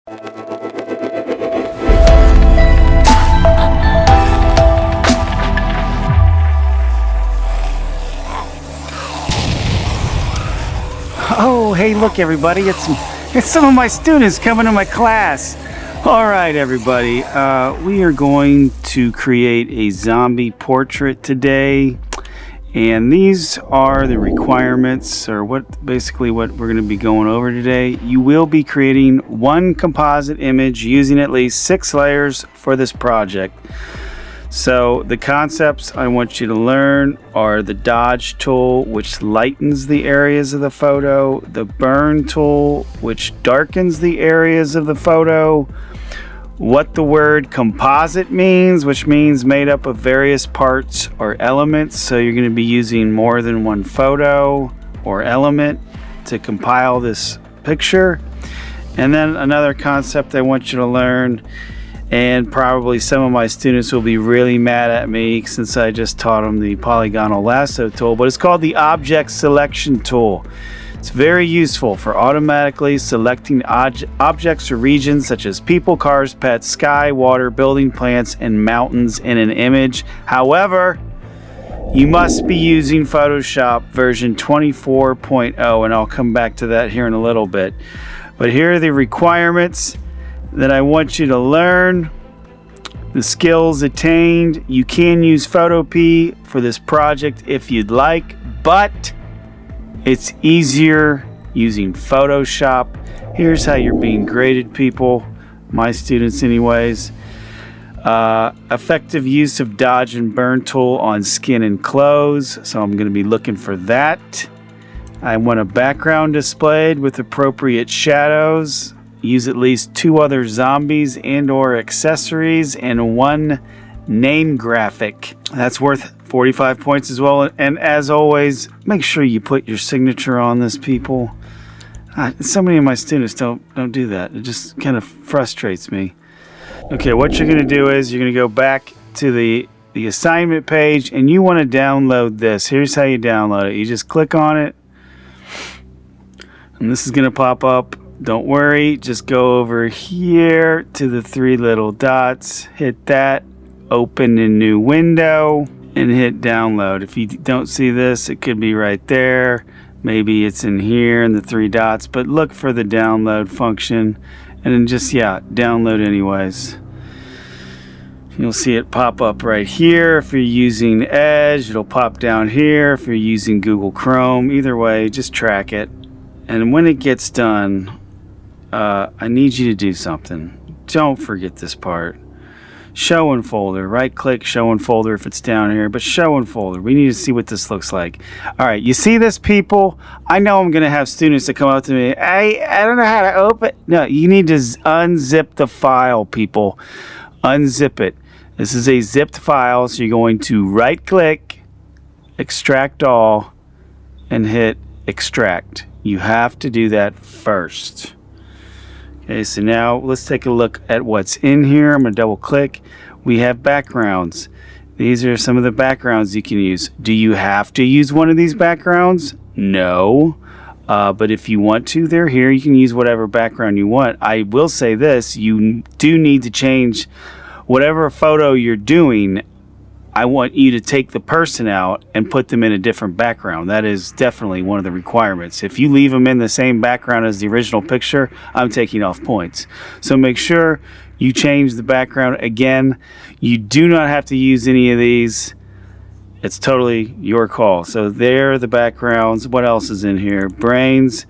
Oh, hey, look, everybody. It's some of my students coming to my class. All right, everybody. We are going to create a zombie portrait today. And these are the requirements, or basically what we're going to be going over today. You will be creating one composite image using at least 6 layers for this project. So the concepts I want you to learn are the dodge tool, which lightens the areas of the photo, the burn tool, which darkens the areas of the photo, what the word composite means, which means made up of various parts or elements. So you're going to be using more than one photo or element to compile this picture. And then another concept I want you to learn, and probably some of my students will be really mad at me since I just taught them the polygonal lasso tool, but it's called the object selection tool. It's very useful for automatically selecting objects or regions such as people, cars, pets, sky, water, building, plants, and mountains in an image. However, you must be using Photoshop version 24.0, and I'll come back to that here in a little bit. But here are the requirements that I want you to learn. The skills attained. You can use Photopea for this project if you'd like, but it's easier using Photoshop. Here's how you're being graded, people. My students anyways. Effective use of dodge and burn tool on skin and clothes. So I'm going to be looking for that. I want a background displayed with appropriate shadows. Use at least 2 other zombies and or accessories and 1 name graphic. That's worth 45 points as well. And as always, make sure you put your signature on this, people. So many of my students don't do that. It just kind of frustrates me. Okay, what you're going to do is you're going to go back to the assignment page, and you want to download this. Here's how you download it. You just click on it, and this is going to pop up. Don't worry, just go over here to the 3 little dots, hit that, open a new window, and hit download. If you don't see this, it could be right there. Maybe it's in here in the 3 dots, but look for the download function, and then just, download anyways. You'll see it pop up right here. If you're using Edge, it'll pop down here. If you're using Google Chrome, either way, just track it. And when it gets done, I need you to do something. Don't forget this part. Show and folder. Right click, show and folder if it's down here, but show and folder. We need to see what this looks like. All right, you see this, people? I know I'm going to have students that come up to me. I don't know how to open. No, you need to unzip the file, people. Unzip it. This is a zipped file, so you're going to right click, extract all, and hit extract. You have to do that first. Okay, so now let's take a look at what's in here. I'm going to double click. We have backgrounds. These are some of the backgrounds you can use. Do you have to use one of these backgrounds? No. But if you want to, they're here. You can use whatever background you want. I will say this, you do need to change whatever photo you're doing. I want you to take the person out and put them in a different background. That is definitely one of the requirements. If you leave them in the same background as the original picture, I'm taking off points. So make sure you change the background. Again, you do not have to use any of these. It's totally your call. So there are the backgrounds. What else is in here? Brains.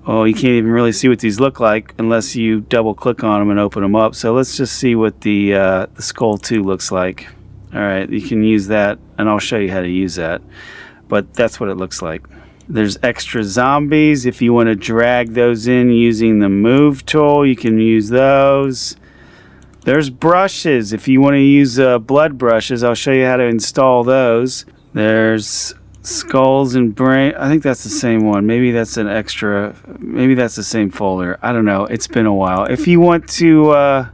Oh, you can't even really see what these look like unless you double click on them and open them up. So let's just see what the skull 2 looks like. All right, you can use that, and I'll show you how to use that. But that's what it looks like. There's extra zombies. If you want to drag those in using the move tool, you can use those. There's brushes. If you want to use blood brushes, I'll show you how to install those. There's skulls and brain. I think that's the same one. Maybe that's an extra. Maybe that's the same folder. I don't know. It's been a while. If you want to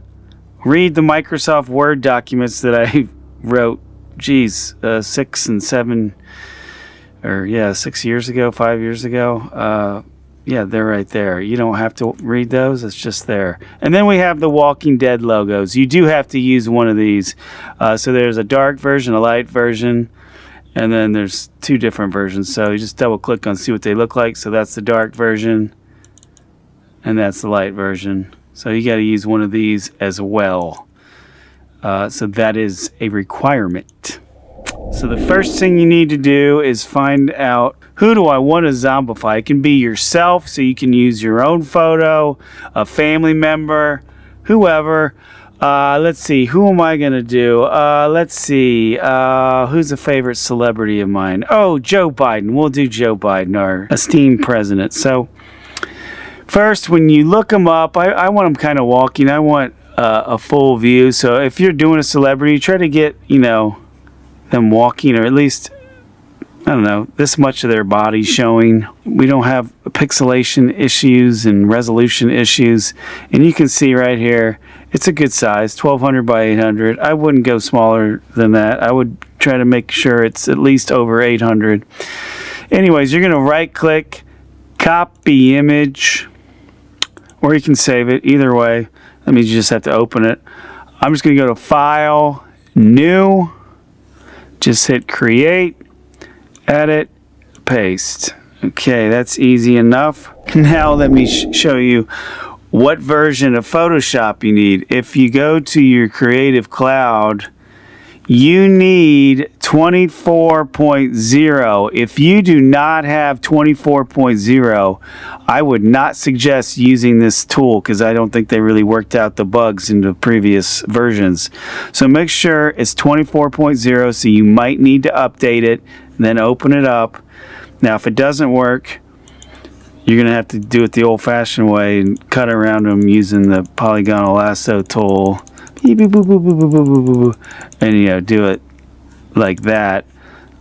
read the Microsoft Word documents that I wrote, 6 and 7, or 6 years ago, 5 years ago, Yeah, they're right there. You don't have to read those. It's just there. And then we have the Walking Dead logos. You do have to use one of these. So there's a dark version, a light version, and then there's two different versions. So you just double click on see what they look like. So that's the dark version, and that's the light version. So you got to use one of these as well. So that is a requirement. So the first thing you need to do is find out, who do I want to zombify? It can be yourself, so you can use your own photo, a family member, whoever. Let's see, who am I going to do? Let's see, who's a favorite celebrity of mine? Oh, Joe Biden. We'll do Joe Biden, our esteemed president. So first, when you look them up, I want them kind of walking. I want a full view. So if you're doing a celebrity, try to get, them walking, or at least, I don't know, this much of their body showing. We don't have pixelation issues and resolution issues. And you can see right here, it's a good size, 1200 by 800. I wouldn't go smaller than that. I would try to make sure it's at least over 800. Anyways, you're going to right click, copy image, or you can save it. Either way, that means you just have to open it. I'm just going to go to File, New, just hit Create, Edit, Paste. Okay, that's easy enough. Now let me show you what version of Photoshop you need. If you go to your Creative Cloud, you need 24.0. If you do not have 24.0, I would not suggest using this tool because I don't think they really worked out the bugs in the previous versions. So make sure it's 24.0, so you might need to update it, then open it up. Now if it doesn't work, you're going to have to do it the old-fashioned way and cut around them using the polygonal lasso tool. And do it like that.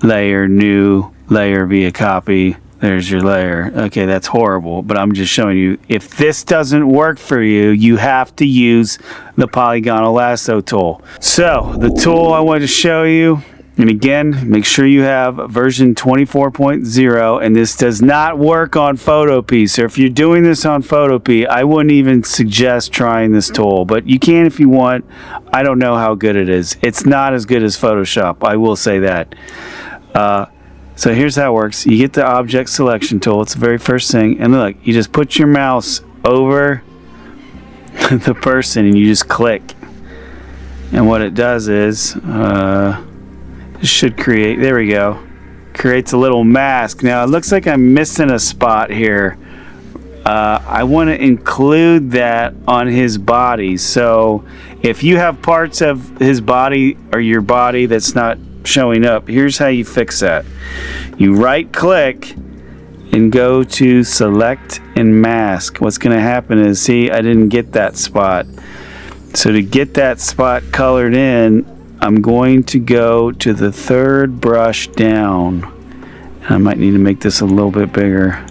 Layer, new, layer via copy. There's your layer. Okay, that's horrible, but I'm just showing you, if this doesn't work for you, you have to use the polygonal lasso tool. So the tool I want to show you, and again, make sure you have version 24.0, and this does not work on Photopea. So if you're doing this on Photopea, I wouldn't even suggest trying this tool, but you can if you want. I don't know how good it is. It's not as good as Photoshop, I will say that. So here's how it works. You get the object selection tool. It's the very first thing, and look, you just put your mouse over the person and you just click. And what it does is, should create, there we go, creates a little mask. Now it looks like I'm missing a spot here. I want to include that on his body. So if you have parts of his body or your body that's not showing up, here's how you fix that. You right click and go to select and mask. What's going to happen is, see, I didn't get that spot. So to get that spot colored in, I'm going to go to the third brush down. I might need to make this a little bit bigger.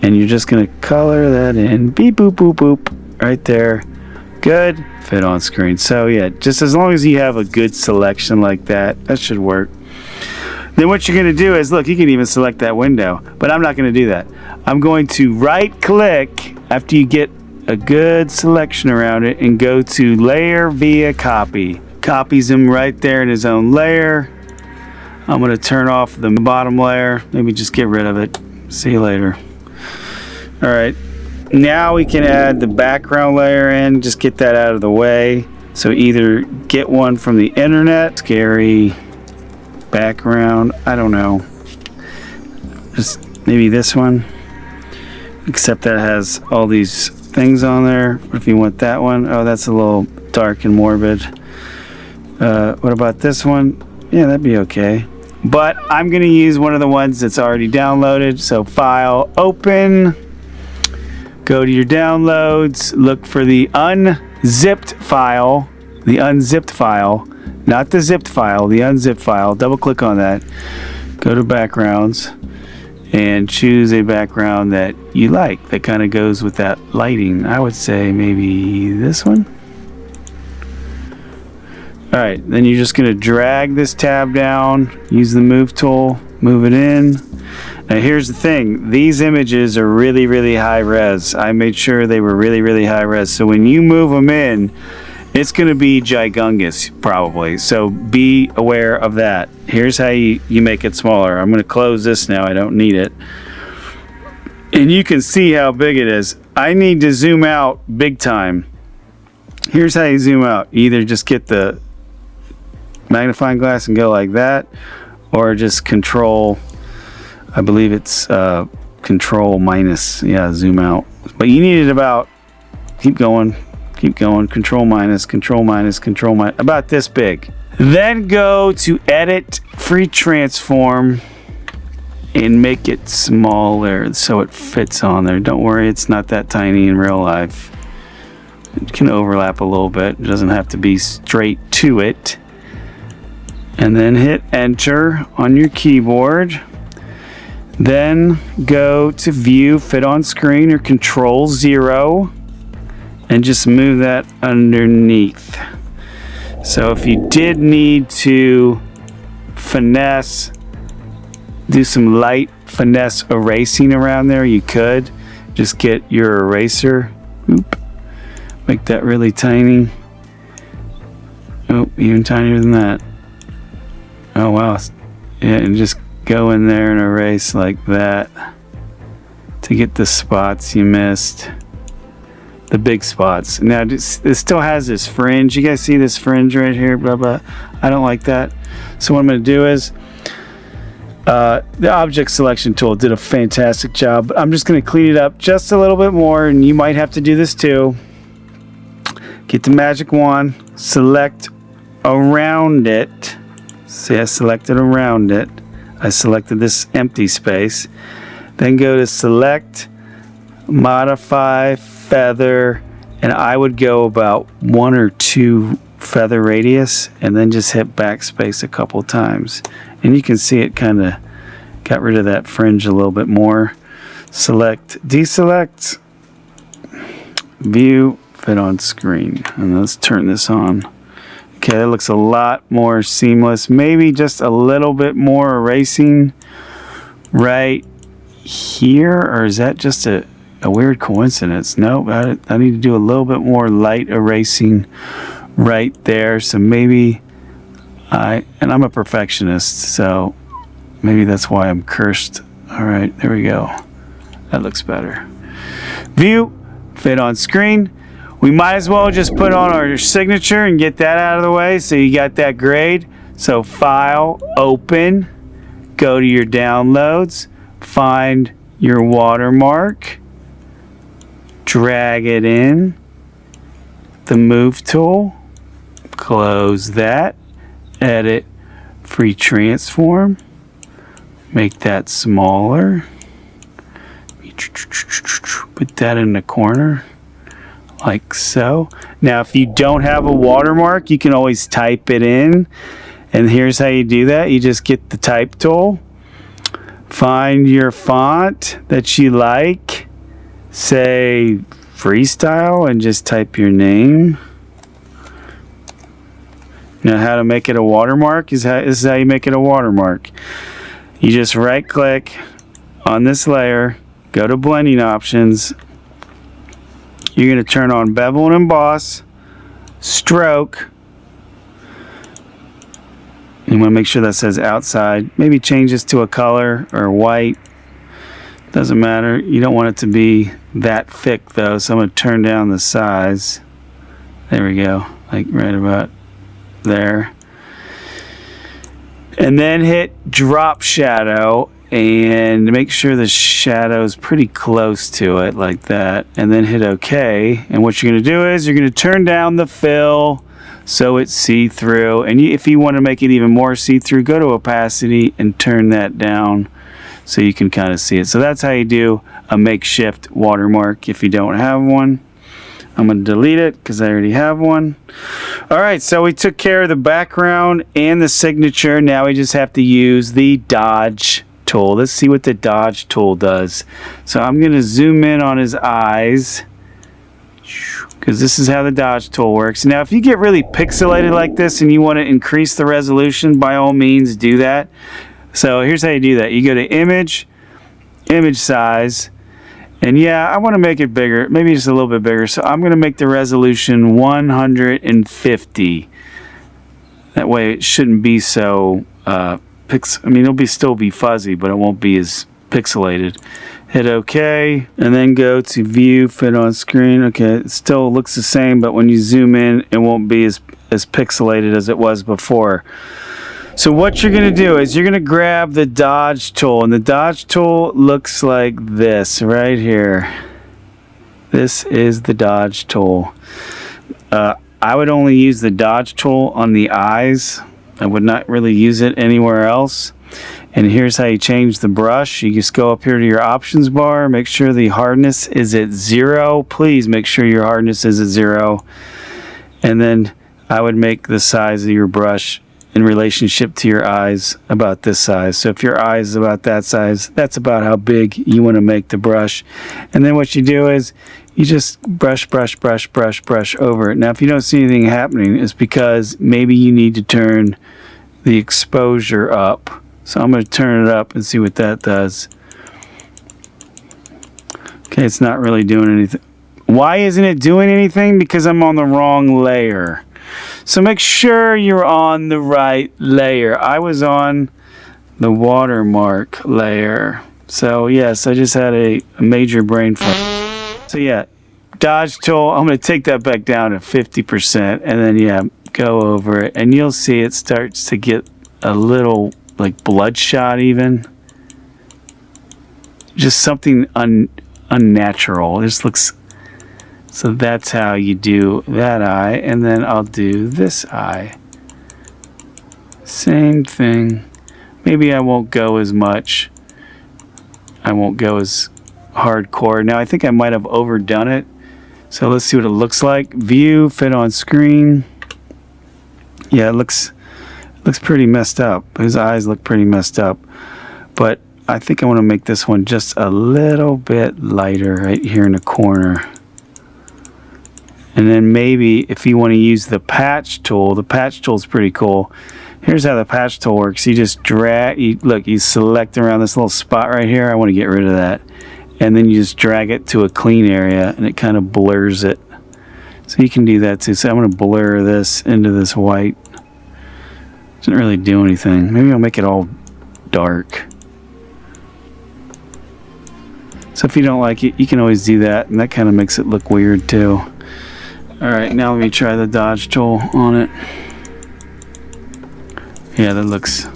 And you're just going to color that in. Beep, boop, boop, boop. Right there. Good. Fit on screen. So yeah, just as long as you have a good selection like that, that should work. Then what you're going to do is, look, you can even select that window. But I'm not going to do that. I'm going to right click after you get a good selection around it and go to layer via copy. Copies him right there in his own layer. I'm going to turn off the bottom layer. Maybe just get rid of it. See you later. Alright, now we can add the background layer in. Just get that out of the way. So either get one from the internet, scary background, I don't know. Just maybe this one. Except that has all these things on there. If you want that one, oh, that's a little dark and morbid. What about this one? Yeah, that'd be okay. But I'm going to use one of the ones that's already downloaded. So File, Open. Go to your downloads. Look for the unzipped file. The unzipped file. Not the zipped file. The unzipped file. Double click on that. Go to Backgrounds. And choose a background that you like. That kind of goes with that lighting. I would say maybe this one. Alright, then you're just going to drag this tab down, use the move tool, move it in. Now here's the thing, these images are really, really high res. I made sure they were really, really high res. So when you move them in, it's gonna be gigungous probably. So be aware of that. Here's how you make it smaller. I'm gonna close this now, I don't need it. And you can see how big it is. I need to zoom out big time. Here's how you zoom out. Either just get the magnifying glass and go like that, or just control, I believe it's control minus, yeah, zoom out. But you need it about, keep going, control minus, about this big. Then go to edit, free transform, and make it smaller so it fits on there. Don't worry, it's not that tiny in real life. It can overlap a little bit. It doesn't have to be straight to it. And then hit enter on your keyboard. Then go to view, fit on screen, or control 0, and just move that underneath. So if you did need to finesse, do some light finesse erasing around there, you could just get your eraser, make that really tiny. Oh, even tinier than that. Oh wow, yeah, and just go in there and erase like that to get the spots you missed, the big spots. Now this still has this fringe. You guys see this fringe right here, blah blah. I don't like that, so what I'm going to do is the object selection tool did a fantastic job, but I'm just going to clean it up just a little bit more, and you might have to do this too. Get the magic wand, select around it. See, I selected around it. I selected this empty space. Then go to select, modify, feather, and I would go about 1 or 2 feather radius, and then just hit backspace a couple times. And you can see it kind of got rid of that fringe a little bit more. Select, deselect, view, fit on screen. And let's turn this on. Okay, that looks a lot more seamless. Maybe just a little bit more erasing right here, or is that just a weird coincidence? No, I need to do a little bit more light erasing right there. So maybe and I'm a perfectionist, so maybe that's why I'm cursed. All right, there we go. That looks better. View, fit on screen. We might as well just put on our signature and get that out of the way so you got that grade. So file, open, go to your downloads, find your watermark, drag it in, the move tool, close that, edit, free transform, make that smaller, put that in the corner. Like so. Now if you don't have a watermark, you can always type it in, and here's how you do that. You just get the type tool, find your font that you like, say freestyle, and just type your name. Now how to make it a watermark this is how you make it a watermark. You just right click on this layer, go to blending options. You're going to turn on bevel and emboss, stroke. You want to make sure that says outside. Maybe change this to a color or white. Doesn't matter. You don't want it to be that thick though, so I'm going to turn down the size. There we go, like right about there. And then hit drop shadow and make sure the shadow is pretty close to it like that, and then hit OK. And what you're going to do is you're going to turn down the fill so it's see-through, and if you want to make it even more see-through, go to opacity and turn that down so you can kind of see it. So that's how you do a makeshift watermark if you don't have one. I'm going to delete it because I already have one. Alright, so we took care of the background and the signature. Now we just have to use the dodge tool. Let's see what the dodge tool does. So I'm going to zoom in on his eyes because this is how the dodge tool works. Now if you get really pixelated like this and you want to increase the resolution, by all means do that. So here's how you do that. You go to image size, and yeah, I want to make it bigger, maybe just a little bit bigger. So I'm going to make the resolution 150. That way it shouldn't be so I mean, it'll still be fuzzy, but it won't be as pixelated. Hit OK, and then go to view, fit on screen. Okay, it still looks the same, but when you zoom in, it won't be as pixelated as it was before. So what you're going to do is you're going to grab the dodge tool, and the dodge tool looks like this right here. This is the dodge tool. I would only use the dodge tool on the eyes. I would not really use it anywhere else. And here's how you change the brush. You just go up here to your options bar, make sure the hardness is at 0. Please make sure your hardness is at 0. And then I would make the size of your brush in relationship to your eyes about this size. So if your eye is about that size, that's about how big you want to make the brush. And then what you do is you just brush over it. Now if you don't see anything happening, it's because maybe you need to turn the exposure up. So I'm going to turn it up and see what that does. Okay, it's not really doing anything. Why isn't it doing anything? Because I'm on the wrong layer. So make sure you're on the right layer. I was on the Watermark layer. So yes, I just had a major brain fart. So yeah, dodge tool, I'm going to take that back down to 50%, and then yeah, go over it, and you'll see it starts to get a little like bloodshot even. Just something unnatural. It just looks... So that's how you do that eye, and then I'll do this eye. Same thing. Maybe I won't go as much. I won't go as hardcore. Now I think I might have overdone it. So let's see what it looks like. View, fit on screen. Yeah, it looks pretty messed up. His eyes look pretty messed up. But I think I want to make this one just a little bit lighter right here in the corner. And then maybe if you want to use the patch tool is pretty cool. Here's how the patch tool works. You just drag, you select around this little spot right here. I want to get rid of that. And then you just drag it to a clean area and it kind of blurs it. So you can do that too. So I'm going to blur this into this white. Doesn't really do anything. Maybe I'll make it all dark. So if you don't like it, you can always do that, and that kind of makes it look weird too. Alright, now let me try the dodge tool on it. Yeah, that looks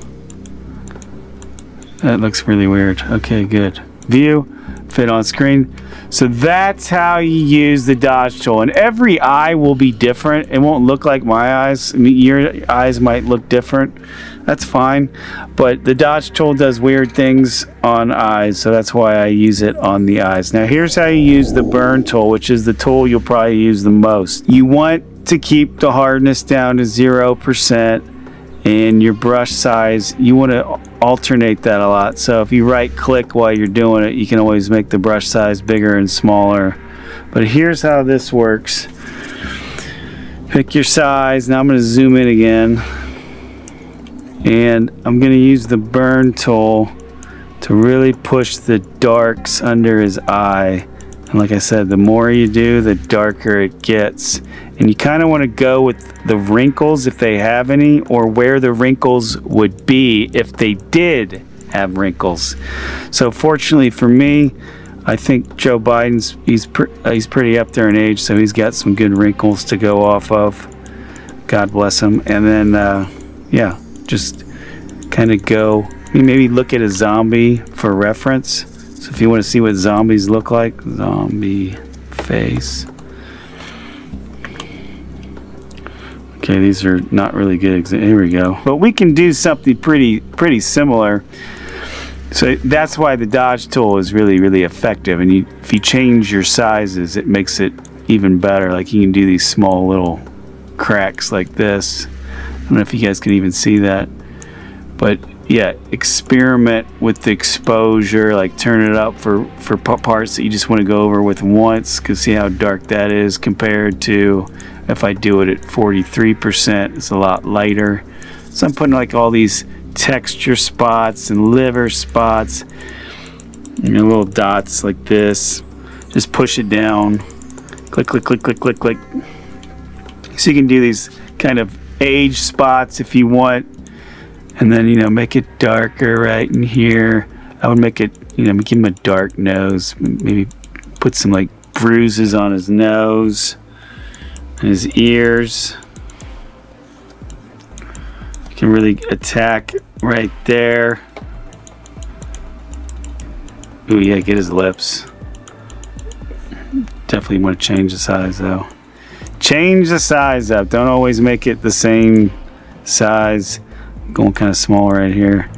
really weird. Okay, good. View, fit on screen. So that's how you use the dodge tool. And every eye will be different. It won't look like my eyes. I mean, your eyes might look different. That's fine. But the dodge tool does weird things on eyes, so that's why I use it on the eyes. Now here's how you use the burn tool, which is the tool you'll probably use the most. You want to keep the hardness down to 0%. And your brush size, you want to alternate that a lot. So if you right click while you're doing it, you can always make the brush size bigger and smaller. But here's how this works. Pick your size. Now I'm going to zoom in again. And I'm going to use the burn tool to really push the darks under his eye. And like I said, the more you do, the darker it gets. And you kind of want to go with the wrinkles if they have any, or where the wrinkles would be if they did have wrinkles. So fortunately for me, I think Joe Biden's he's pretty up there in age, so he's got some good wrinkles to go off of. God bless him. And then yeah, just kind of go. Maybe look at a zombie for reference. So if you want to see what zombies look like, zombie face. Okay, these are not really good. Here we go. But we can do something pretty similar. So that's why the dodge tool is really effective. And if you change your sizes, it makes it even better. Like you can do these small little cracks like this. I don't know if you guys can even see that. But yeah, experiment with the exposure. Like turn it up for parts that you just want to go over with once. Because see how dark that is compared to if I do it at 43%, it's a lot lighter. So I'm putting like all these texture spots and liver spots. You know, little dots like this. Just push it down. Click, click, click, click, click, click. So you can do these kind of age spots if you want. And then, you know, make it darker right in here. I would make it, you know, give him a dark nose. Maybe put some like bruises on his nose, his ears. You can really attack right there. Ooh, yeah, get his lips. Definitely want to change the size though. Change the size up. Don't always make it the same size. I'm going kind of small right here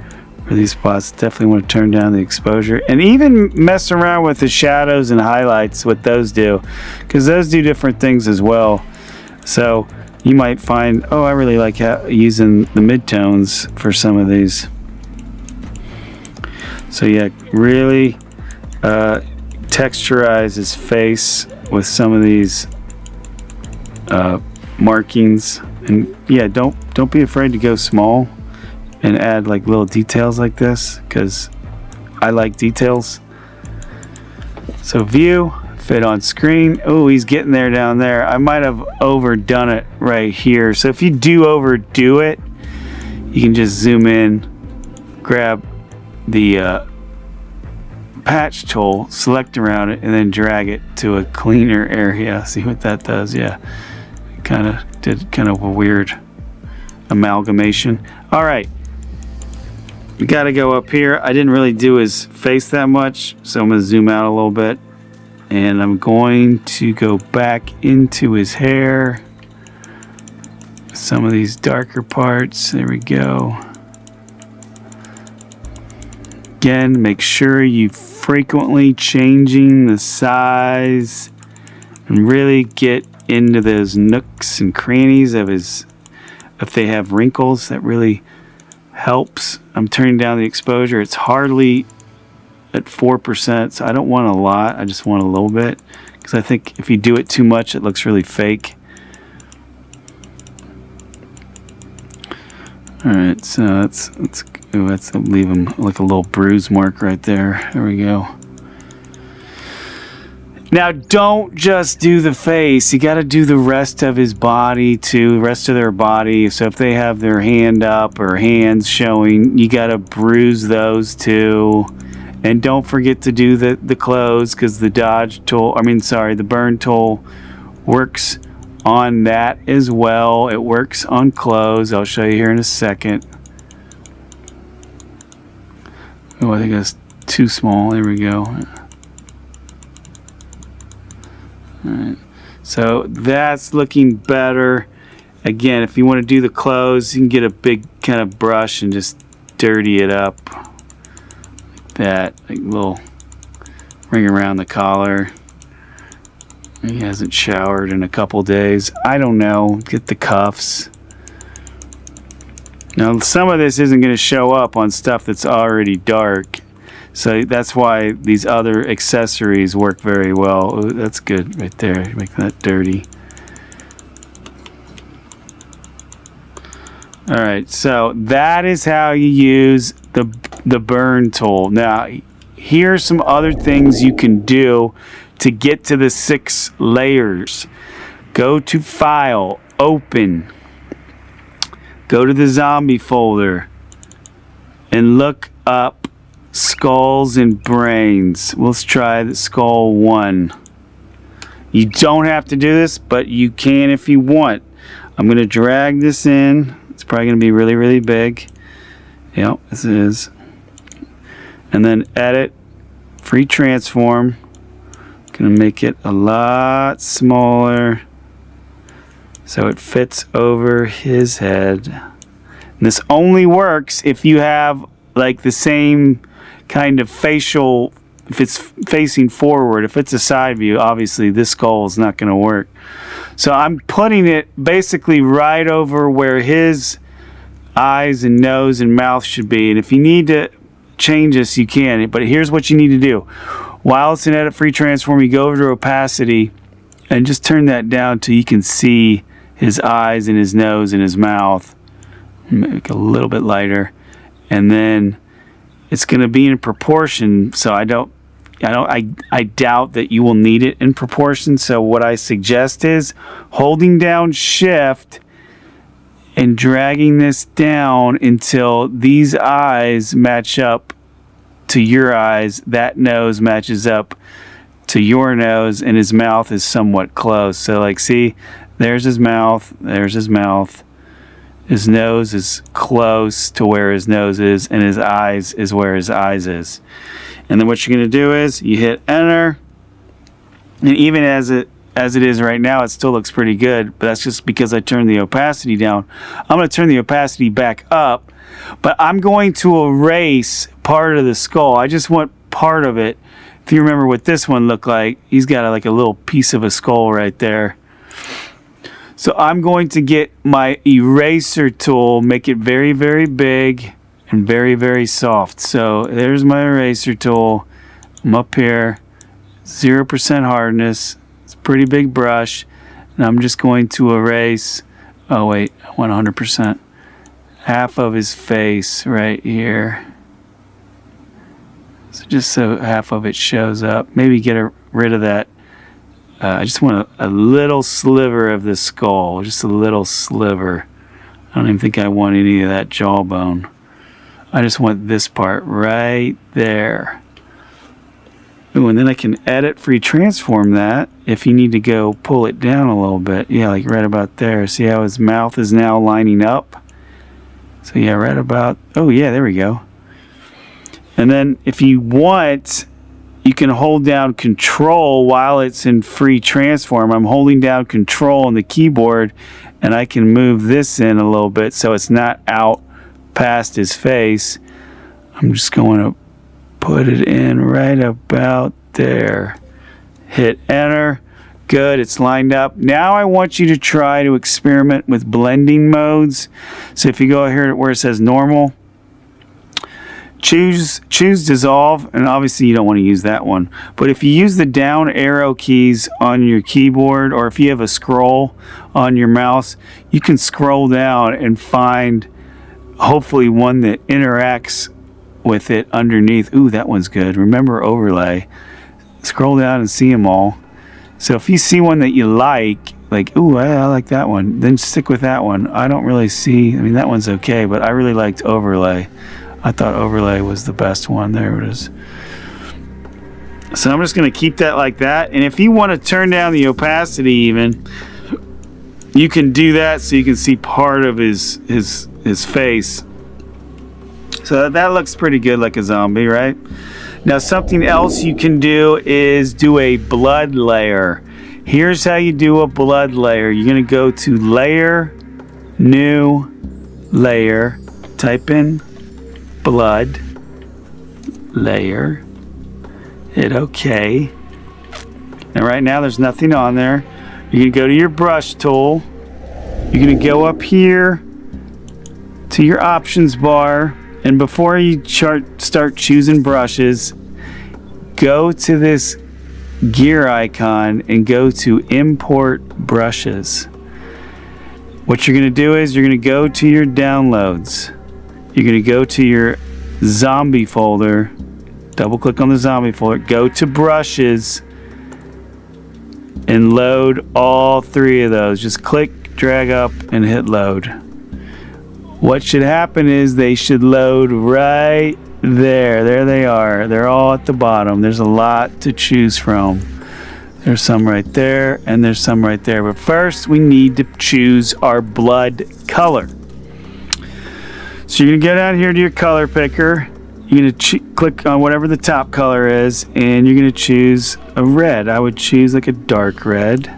for these spots. Definitely want to turn down the exposure and even mess around with the shadows and highlights, what those do, because those do different things as well. So you might find, oh, I really like using the midtones for some of these. So yeah, really texturize his face with some of these markings, and yeah, don't be afraid to go small and add like little details like this, because I like details. So view, fit on screen. Oh, he's getting there down there. I might have overdone it right here. So if you do overdo it, you can just zoom in, grab the patch tool, select around it, and then drag it to a cleaner area. See what that does? Yeah, kind of did kind of a weird amalgamation. All right, we got to go up here. I didn't really do his face that much, so I'm going to zoom out a little bit, and I'm going to go back into his hair. Some of these darker parts. There we go. Again, make sure you frequently changing the size and really get into those nooks and crannies of his, if they have wrinkles, that really helps. I'm turning down the exposure. It's hardly at 4%, so I don't want a lot. I just want a little bit, because I think if you do it too much, it looks really fake. All right, so let's leave him like a little bruise mark right there. There we go. Now, don't just do the face. You got to do the rest of his body too, the rest of their body. So if they have their hand up or hands showing, you got to bruise those too. And don't forget to do the clothes, because the the burn tool works on that as well. It works on clothes. I'll show you here in a second. Oh, I think that's too small. There we go. Alright, so that's looking better. Again, if you want to do the clothes, you can get a big kind of brush and just dirty it up like that, like a little ring around the collar. He hasn't showered in a couple days. I don't know. Get the cuffs. Now, some of this isn't going to show up on stuff that's already dark. So that's why these other accessories work very well. Ooh, that's good right there. Make that dirty. All right, so that is how you use the burn tool. Now, here's some other things you can do to get to the 6 layers. Go to File, Open. Go to the Zombie folder and look up Skulls and Brains. Let's try the Skull 1. You don't have to do this, but you can if you want. I'm going to drag this in. It's probably going to be really, really big. Yep, this is. And then Edit, Free Transform. Going to make it a lot smaller so it fits over his head. And this only works if you have like the same kind of facial, if it's facing forward. If it's a side view, obviously this skull is not going to work. So I'm putting it basically right over where his eyes and nose and mouth should be. And if you need to change this, you can. But here's what you need to do. While it's in Edit Free Transform, you go over to Opacity and just turn that down till you can see his eyes and his nose and his mouth. Make it a little bit lighter. and then it's going to be in proportion. So I doubt that you will need it in proportion. So what I suggest is holding down Shift and dragging this down until these eyes match up to your eyes. That nose matches up to your nose, and his mouth is somewhat close. So like, see, there's his mouth, there's his mouth. His nose is close to where his nose is, and his eyes is where his eyes is. And then what you're going to do is you hit enter, and even as it is right now, it still looks pretty good, but that's just because I turned the opacity down. I'm going to turn the opacity back up, but I'm going to erase part of the skull. I just want part of it. If you remember what this one looked like, he's got like a little piece of a skull right there. So I'm going to get my eraser tool, make it very, very big and very, very soft. So there's my eraser tool. I'm up here, 0% hardness. It's a pretty big brush. And I'm just going to erase, oh wait, I want 100%. Half of his face right here. So just so half of it shows up. Maybe get rid of that. I just want a little sliver of the skull, just a little sliver. I don't even think I want any of that jawbone. I just want this part right there. Ooh, and then I can edit, free transform that if you need to go pull it down a little bit. Yeah, like right about there. See how his mouth is now lining up? So yeah, right about, oh yeah, there we go. And then if you want, you can hold down Control while it's in free transform. I'm holding down Control on the keyboard, and I can move this in a little bit so it's not out past his face. I'm just going to put it in right about there. Hit enter. Good, it's lined up. Now I want you to try to experiment with blending modes. So if you go here where it says normal, choose dissolve, and obviously you don't want to use that one, but if you use the down arrow keys on your keyboard, or if you have a scroll on your mouse, you can scroll down and find hopefully one that interacts with it underneath. Ooh, that one's good. Remember overlay. Scroll down and see them all. So if you see one that you like, ooh, I like that one, then stick with that one. I don't really see, I mean, that one's okay, but I really liked overlay. I thought overlay was the best one. There it is. So I'm just going to keep that like that. And if you want to turn down the opacity even, you can do that so you can see part of his face. So that looks pretty good, like a zombie, right? Now something else you can do is do a blood layer. Here's how you do a blood layer. You're going to go to Layer, New, Layer, type in blood layer, hit OK. And right now there's nothing on there. You're going to go to your brush tool. You're going to go up here to your options bar, and before you start choosing brushes, go to this gear icon and go to import brushes. What you're going to do is you're going to go to your downloads. You're going to go to your zombie folder, double click on the zombie folder, go to brushes, and load all three of those. Just click, drag up, and hit load. What should happen is they should load right there. There they are. They're all at the bottom. There's a lot to choose from. There's some right there, and there's some right there. But first, we need to choose our blood color. So you're going to go down here to your color picker. You're going to click on whatever the top color is, and you're going to choose a red. I would choose like a dark red.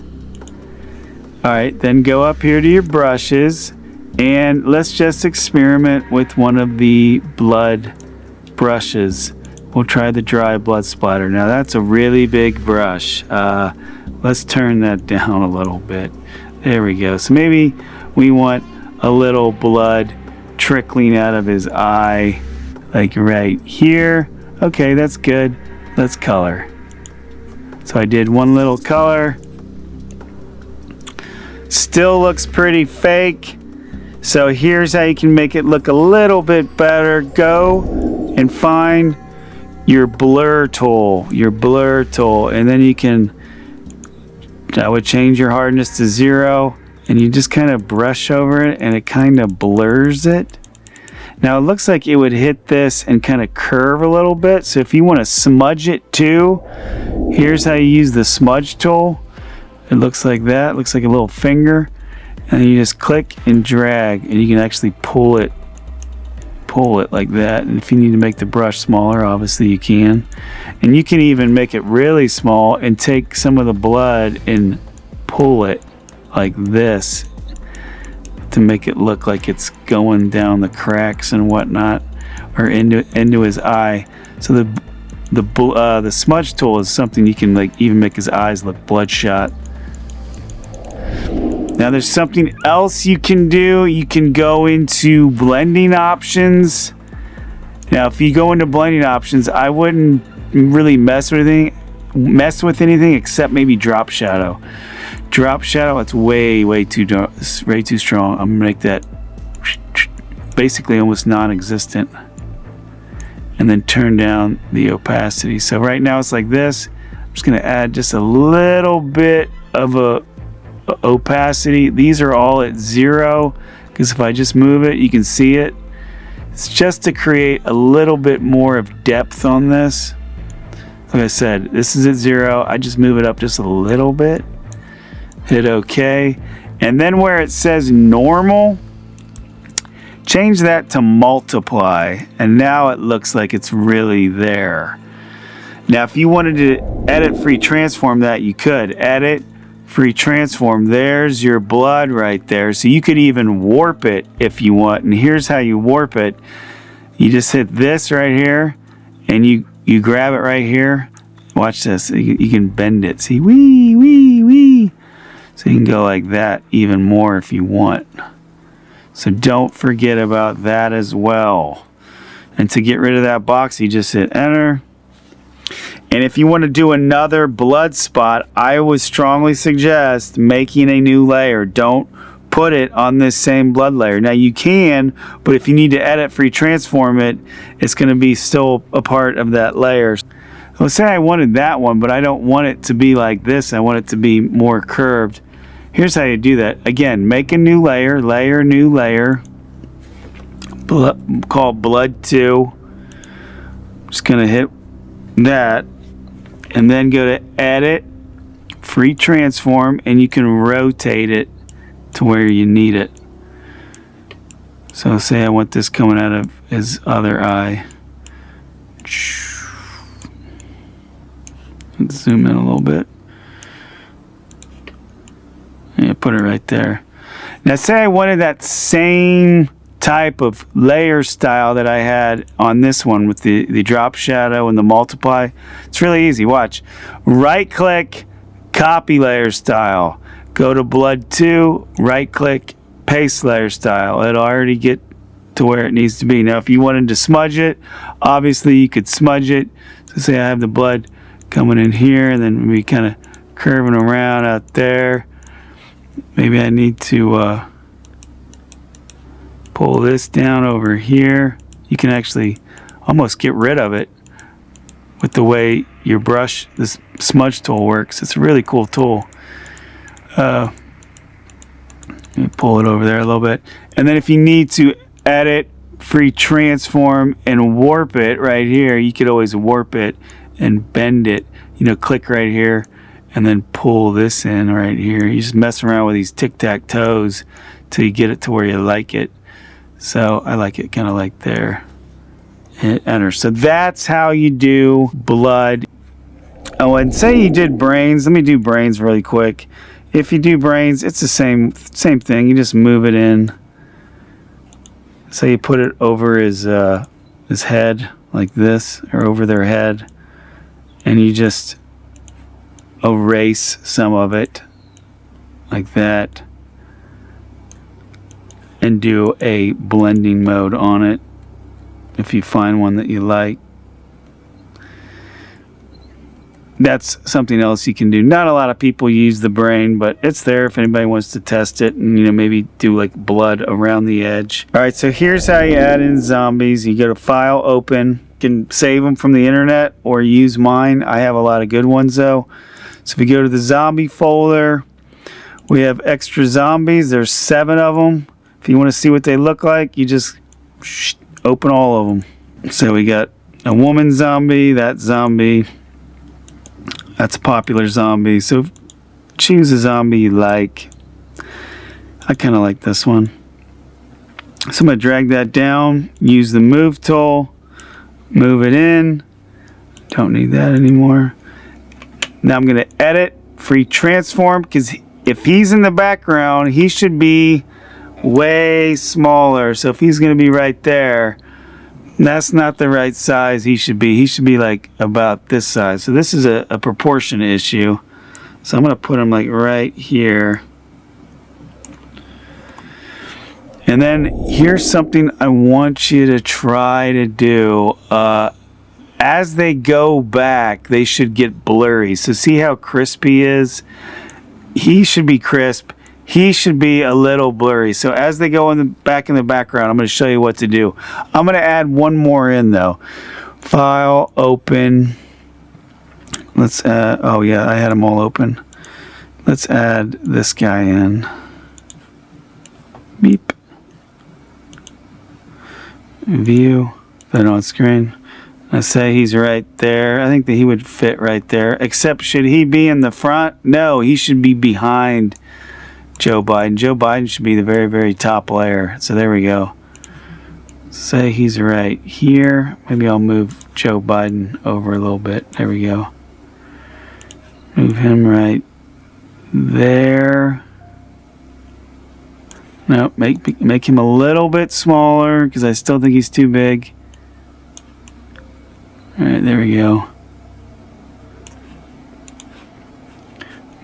Alright, then go up here to your brushes, and let's just experiment with one of the blood brushes. We'll try the dry blood splatter. Now that's a really big brush. Let's turn that down a little bit. There we go. So maybe we want a little blood trickling out of his eye, like right here. Okay, that's good. Let's color. So I did one little color. Still looks pretty fake. So here's how you can make it look a little bit better. Go and find your blur tool, and then you can, I would change your hardness to 0, and you just kind of brush over it and it kind of blurs it. Now it looks like it would hit this and kind of curve a little bit, so if you want to smudge it too, here's how you use the smudge tool. It looks like that, it looks like a little finger, and you just click and drag, and you can actually pull it like that. And if you need to make the brush smaller, obviously you can, and you can even make it really small and take some of the blood and pull it like this to make it look like it's going down the cracks and whatnot, or into his eye. So the smudge tool is something you can like even make his eyes look bloodshot. Now there's something else you can do. You can go into blending options. Now if you go into blending options, I wouldn't really mess with anything except maybe drop shadow. Drop shadow, it's way too strong. I'm gonna make that basically almost non-existent, and then turn down the opacity. So right now it's like this. I'm just gonna add just a little bit of a opacity. These are all at 0 because if I just move it, you can see it. It's just to create a little bit more of depth on this. Like I said, this is at 0. I just move it up just a little bit. Hit OK, and then where it says normal, change that to multiply, and now it looks like it's really there. Now if you wanted to edit free transform that, you could edit free transform. There's your blood right there, so you could even warp it if you want. And here's how you warp it. You just hit this right here, and you grab it right here. Watch this. You can bend it. See, wee. So you can go like that even more if you want. So don't forget about that as well. And to get rid of that box, you just hit enter. And if you want to do another blood spot, I would strongly suggest making a new layer. Don't put it on this same blood layer. Now you can, but if you need to edit free transform it, it's going to be still a part of that layer. Let's say I wanted that one, but I don't want it to be like this. I want it to be more curved. Here's how you do that. Again, make a new layer, new layer, called blood 2. Just gonna hit that, and then go to edit, free transform, and you can rotate it to where you need it. So say I want this coming out of his other eye. Let's zoom in a little bit. Yeah, put it right there. Now say I wanted that same type of layer style that I had on this one with the drop shadow and the multiply. It's really easy. Watch. Right click, copy layer style. Go to blood 2, right click, paste layer style. It'll already get to where it needs to be. Now if you wanted to smudge it, obviously you could smudge it. So say I have the blood coming in here, and then we kind of curving around out there. Maybe I need to pull this down over here. You can actually almost get rid of it with the way your brush, this smudge tool works. It's a really cool tool. Let me pull it over there a little bit. And then if you need to edit, free transform, and warp it right here, you could always warp it and bend it. You know, click right here and then pull this in right here. You just mess around with these tic-tac-toes till you get it to where you like it. So I like it kind of like there. Hit enter. So that's how you do blood. Oh, and say you did brains. Let me do brains really quick. If you do brains, it's the same thing. You just move it in. So you put it over his head like this, or over their head, and you just erase some of it like that, and do a blending mode on it if you find one that you like. that's something else you can do. Not a lot of people use the brain, but it's there if anybody wants to test it and, you know, maybe do like blood around the edge. All right, so here's how you add in zombies. You go to File, Open. You can save them from the internet or use mine. I have a lot of good ones though. So if you go to the zombie folder, we have extra zombies. There's 7 of them. If you want to see what they look like, you just open all of them. So we got a woman zombie, that zombie. That's a popular zombie. So choose a zombie you like. I kind of like this one. So I'm going to drag that down. Use the move tool. Move it in. Don't need that anymore. Now I'm going to edit, free transform, because if he's in the background, he should be way smaller. So if he's going to be right there, that's not the right size he should be. He should be like about this size. So this is a proportion issue. So I'm going to put him like right here. And then here's something I want you to try to do. As they go back, they should get blurry. So see how crisp he is? He should be crisp. He should be a little blurry. So as they go in the background, I'm going to show you what to do. I'm going to add one more in though. File, Open. Let's add, oh yeah, I had them all open. Let's add this guy in. Beep. View, put it on screen. I say he's right there. I think that he would fit right there. Except should he be in the front? No, he should be behind Joe Biden. Joe Biden should be the very, very top layer. So there we go. Say he's right here. Maybe I'll move Joe Biden over a little bit. There we go. Move him right there. No, make him a little bit smaller because I still think he's too big. All right, there we go.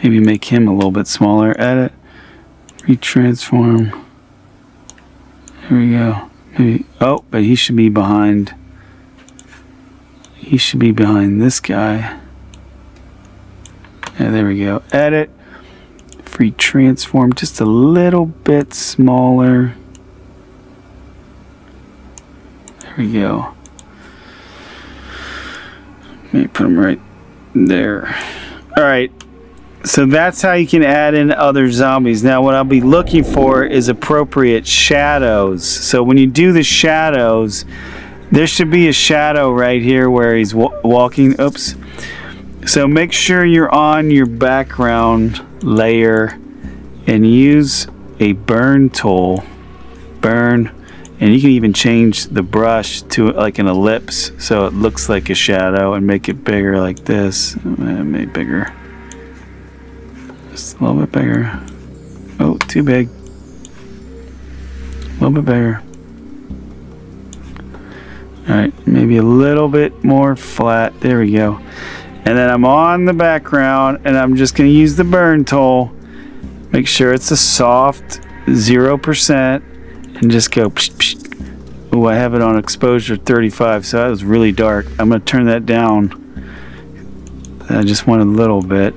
Maybe make him a little bit smaller. Edit, retransform. There we go. Maybe, oh, but he should be behind. He should be behind this guy. Yeah, there we go. Edit, free transform, just a little bit smaller. There we go. Let me put him right there. All right. So that's how you can add in other zombies. Now what I'll be looking for is appropriate shadows. So when you do the shadows, there should be a shadow right here where he's walking. Oops. So make sure you're on your background layer and use a burn tool. Burn. And you can even change the brush to like an ellipse so it looks like a shadow and make it bigger like this. Make it bigger. Just a little bit bigger. Oh, too big. A little bit bigger. Alright, maybe a little bit more flat. There we go. And then I'm on the background and I'm just going to use the burn tool. Make sure it's a soft 0%. And just go psh, psh. Oh, I have it on exposure 35, so that was really dark. I'm going to turn that down. I just want a little bit.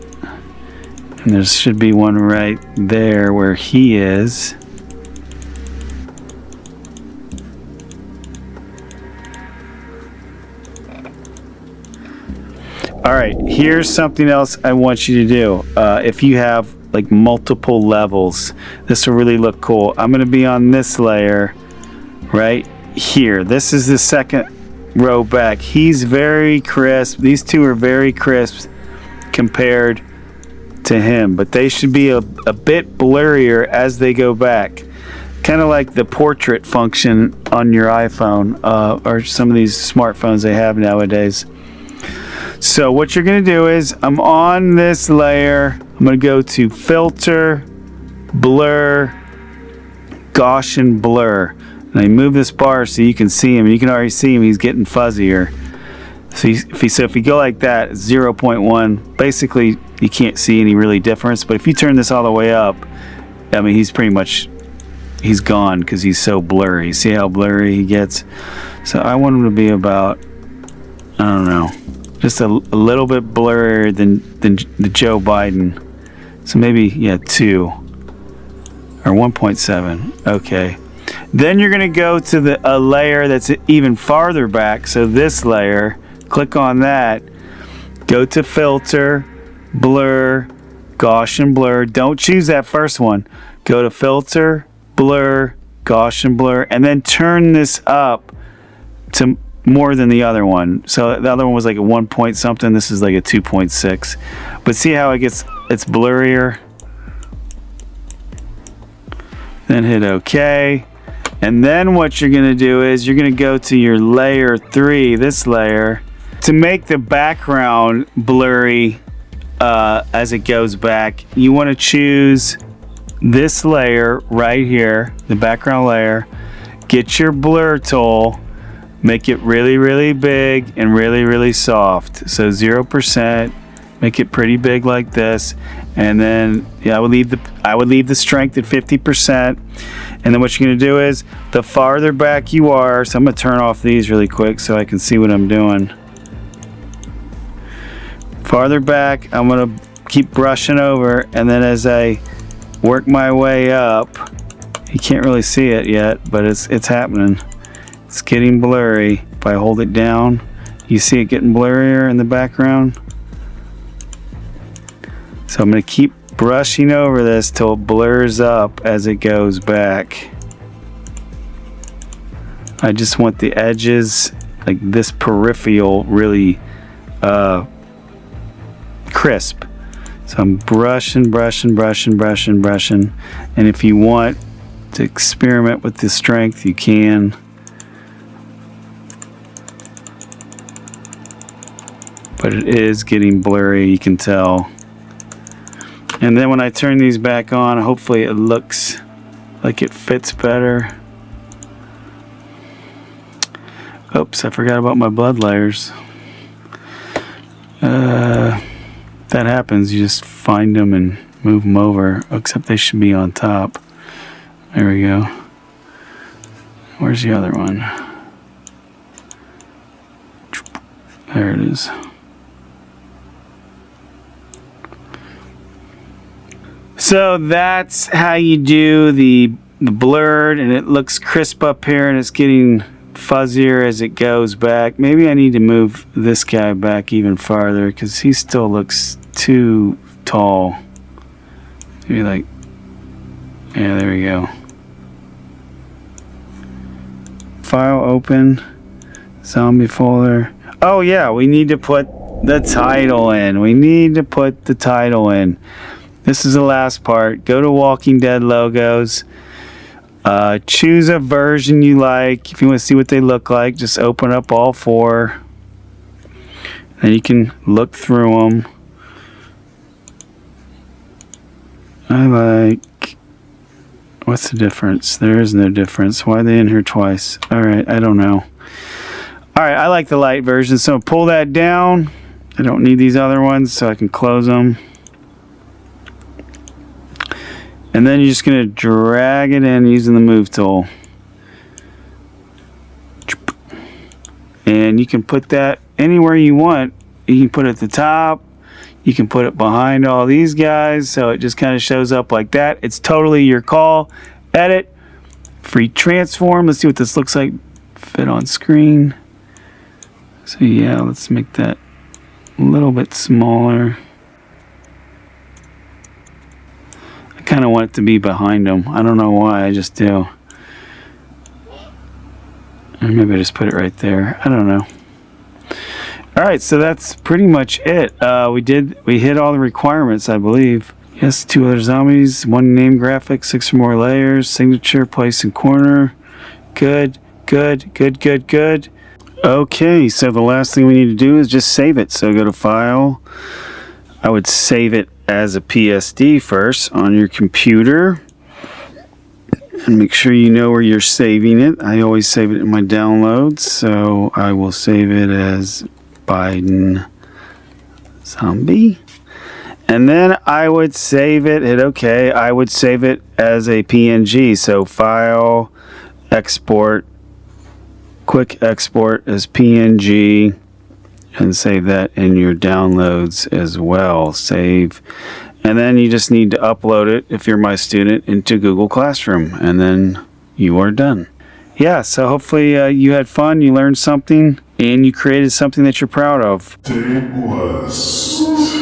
And there should be one right there where he is. Alright, here's something else I want you to do. If you have like multiple levels, this will really look cool. I'm going to be on this layer right here. This is the second row back. He's very crisp. These two are very crisp compared to him, but they should be a bit blurrier as they go back, kind of like the portrait function on your iPhone or some of these smartphones they have nowadays. So what you're going to do is, I'm on this layer. I'm going to go to Filter, Blur, Gaussian Blur. And I move this bar so you can see him. You can already see him. He's getting fuzzier. So if you go like that, 0.1, basically you can't see any really difference. But if you turn this all the way up, I mean, he's gone because he's so blurry. See how blurry he gets? So I want him to be about, I don't know, just a little bit blurrier than the Joe Biden. So maybe, yeah, 2 or 1.7. Okay. Then you're going to go to a layer that's even farther back. So this layer, click on that. Go to Filter, Blur, Gaussian Blur. Don't choose that first one. Go to Filter, Blur, Gaussian Blur, and then turn this up to more than the other one. So the other one was like a 1 point something. This is like a 2.6. But see how it's blurrier? Then hit OK. And then what you're going to do is you're going to go to your layer 3, this layer, to make the background blurry as it goes back. You want to choose this layer right here, the background layer. Get your blur tool, make it really, really big and really, really soft. So 0%, make it pretty big like this. And then, yeah, I would leave the strength at 50%. And then what you're going to do is, the farther back you are, so I'm going to turn off these really quick so I can see what I'm doing. Farther back, I'm going to keep brushing over, and then as I work my way up, you can't really see it yet, but it's happening. It's getting blurry. If I hold it down, you see it getting blurrier in the background. So I'm going to keep brushing over this till it blurs up as it goes back. I just want the edges, like this peripheral, really crisp. So I'm brushing, brushing, brushing, brushing, brushing. And if you want to experiment with the strength, you can. But it is getting blurry, you can tell. And then when I turn these back on, hopefully it looks like it fits better. Oops, I forgot about my blood layers. That happens, you just find them and move them over, except they should be on top. There we go. Where's the other one? There it is. So that's how you do the blurred, and it looks crisp up here, and it's getting fuzzier as it goes back. Maybe I need to move this guy back even farther because he still looks too tall. Maybe like, yeah, there we go. File open, zombie folder. Oh yeah, we need to put the title in. We need to put the title in. This is the last part. Go to Walking Dead logos. Choose a version you like. If you want to see what they look like, just open up all 4. And you can look through them. I like... What's the difference? There is no difference. Why are they in here twice? Alright, I don't know. Alright, I like the light version. So pull that down. I don't need these other ones, so I can close them. And then you're just going to drag it in using the move tool. And you can put that anywhere you want. You can put it at the top. You can put it behind all these guys. So it just kind of shows up like that. It's totally your call. Edit. Free transform. Let's see what this looks like. Fit on screen. So yeah, let's make that a little bit smaller. I kind of want it to be behind them. I don't know why, I just do. Or maybe I just put it right there. I don't know. Alright, so that's pretty much it. We hit all the requirements, I believe. Yes, 2 other zombies, 1 name graphic, 6 or more layers, signature, place in corner. Good, good, good, good, good. Okay, so the last thing we need to do is just save it. So go to File. I would save it as a PSD first on your computer. And make sure you know where you're saving it. I always save it in my downloads, so I will save it as Biden Zombie. And then I would save it, hit OK. I would save it as a PNG. So File, Export, Quick Export as PNG. and save that in your downloads as well. Save. And then you just need to upload it, if you're my student, into Google Classroom. And then you are done. Yeah, so hopefully you had fun, you learned something, and you created something that you're proud of. Stay blessed.